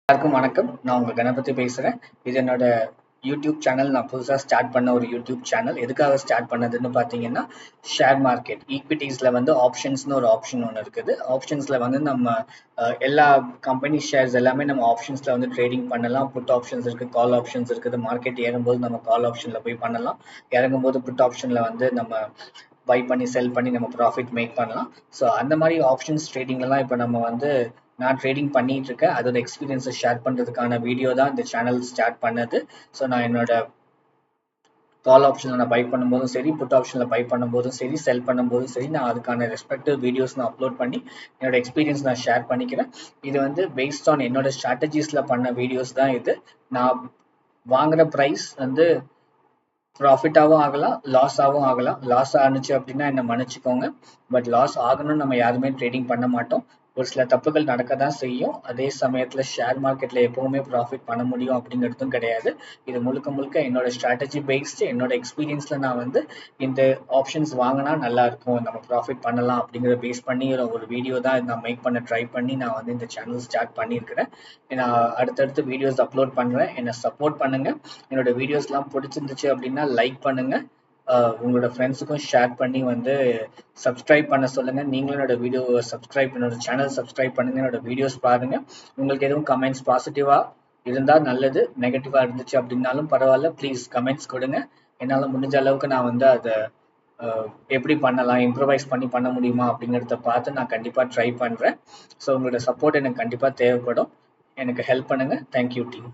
எல்லாருக்கும் வணக்கம். நான் உங்க கணபதி பேசுறேன். இது என்னோட யூடியூப் சேனல். நான் புதுசா ஸ்டார்ட் பண்ண ஒரு யூடியூப் சேனல். எதுக்காக ஸ்டார்ட் பண்ணதுன்னு பார்த்தீங்கன்னா, ஷேர் மார்க்கெட் ஈக்விட்டீஸ்ல வந்து ஆப்ஷன்ஸ்னு ஒரு ஆப்ஷன் ஒன்று இருக்குது. ஆப்ஷன்ஸ்ல வந்து நம்ம எல்லா கம்பெனி ஷேர்ஸ் எல்லாமே நம்ம ஆப்ஷன்ஸ்ல வந்து ட்ரேடிங் பண்ணலாம். புட் ஆப்ஷன்ஸ் இருக்கு, கால் ஆப்ஷன்ஸ் இருக்குது. மார்க்கெட் ஏறும்போது நம்ம கால் ஆப்ஷன்ல போய் பண்ணலாம். இறங்கும்போது புட் ஆப்ஷன்ல வந்து நம்ம பை பண்ணி செல் பண்ணி நம்ம ப்ராஃபிட் மேக் பண்ணலாம். ஸோ அந்த மாதிரி ஆப்ஷன்ஸ் ட்ரேடிங்லலாம் இப்போ நம்ம வந்து நான் ட்ரேடிங் பண்ணிட்டு இருக்கேன். அதோட எக்ஸ்பீரியன்ஸை ஷேர் பண்ணுறதுக்கான வீடியோ தான் இந்த சேனல் ஸ்டார்ட் பண்ணது. ஸோ நான் என்னோட கால் ஆப்ஷனில் நான் பை பண்ணும்போதும் சரி, புட் ஆப்ஷனில் பை பண்ணும்போதும் சரி, செல் பண்ணும்போதும் சரி, நான் அதுக்கான ரெஸ்பெக்டிவ் வீடியோஸ் நான் அப்லோட் பண்ணி என்னோட எக்ஸ்பீரியன்ஸ் நான் ஷேர் பண்ணிக்கிறேன். இது வந்து பேஸ்ட் ஆன் என்னோட ஸ்ட்ராட்டஜிஸில் பண்ண வீடியோஸ் தான் இது. நான் வாங்குற ப்ரைஸ் வந்து ப்ராஃபிட்டாகவும் ஆகலாம், லாஸாகவும் ஆகலாம். லாஸ் ஆனுச்சு அப்படின்னா என்ன மன்னிச்சுக்கோங்க. பட் லாஸ் ஆகணும்னு நம்ம யாருமே ட்ரேடிங் பண்ண மாட்டோம். ஒரு சில தப்புகள் நடக்க தான் செய்யும். அதே சமயத்தில் ஷேர் மார்க்கெட்டில் எப்போவுமே ப்ராஃபிட் பண்ண முடியும் அப்படிங்கிறதும் கிடையாது. இது முழுக்க முழுக்க என்னோட ஸ்ட்ராட்டஜி பேஸ்டு என்னோட எக்ஸ்பீரியன்ஸில் நான் வந்து இந்த ஆப்ஷன்ஸ் வாங்கினா நல்லா இருக்கும், நம்ம ப்ராஃபிட் பண்ணலாம் அப்படிங்கிற பேஸ் பண்ணி ஒரு வீடியோ தான் நான் மேக் பண்ண ட்ரை பண்ணி நான் வந்து இந்த சேனல் ஸ்டார்ட் பண்ணியிருக்கிறேன். நான் அடுத்தடுத்து வீடியோஸ் அப்லோட் பண்ணுறேன். என்னை சப்போர்ட் பண்ணுங்கள். என்னோட வீடியோஸ்லாம் பிடிச்சிருந்துச்சு அப்படின்னா லைக் பண்ணுங்கள். உங்களோட ஃப்ரெண்ட்ஸுக்கும் ஷேர் பண்ணி வந்து சப்ஸ்கிரைப் பண்ண சொல்லுங்கள். நீங்களும் என்னோட வீடியோவை என்னோட சேனல் சப்ஸ்கிரைப் பண்ணுங்கள், என்னோட வீடியோஸ் பாருங்கள். உங்களுக்கு எதுவும் கமெண்ட்ஸ் பாசிட்டிவாக இருந்தால் நல்லது, நெகட்டிவாக இருந்துச்சு அப்படின்னாலும் பரவாயில்ல, ப்ளீஸ் கமெண்ட்ஸ் கொடுங்க. என்னால் முடிஞ்ச அளவுக்கு நான் வந்து அதை எப்படி பண்ணலாம், இம்ப்ரவைஸ் பண்ணி பண்ண முடியுமா அப்படிங்கிறத பார்த்து நான் கண்டிப்பாக ட்ரை பண்ணுறேன். ஸோ உங்களோட சப்போர்ட் எனக்கு கண்டிப்பாக தேவைப்படும். எனக்கு ஹெல்ப் பண்ணுங்கள். Thank you team.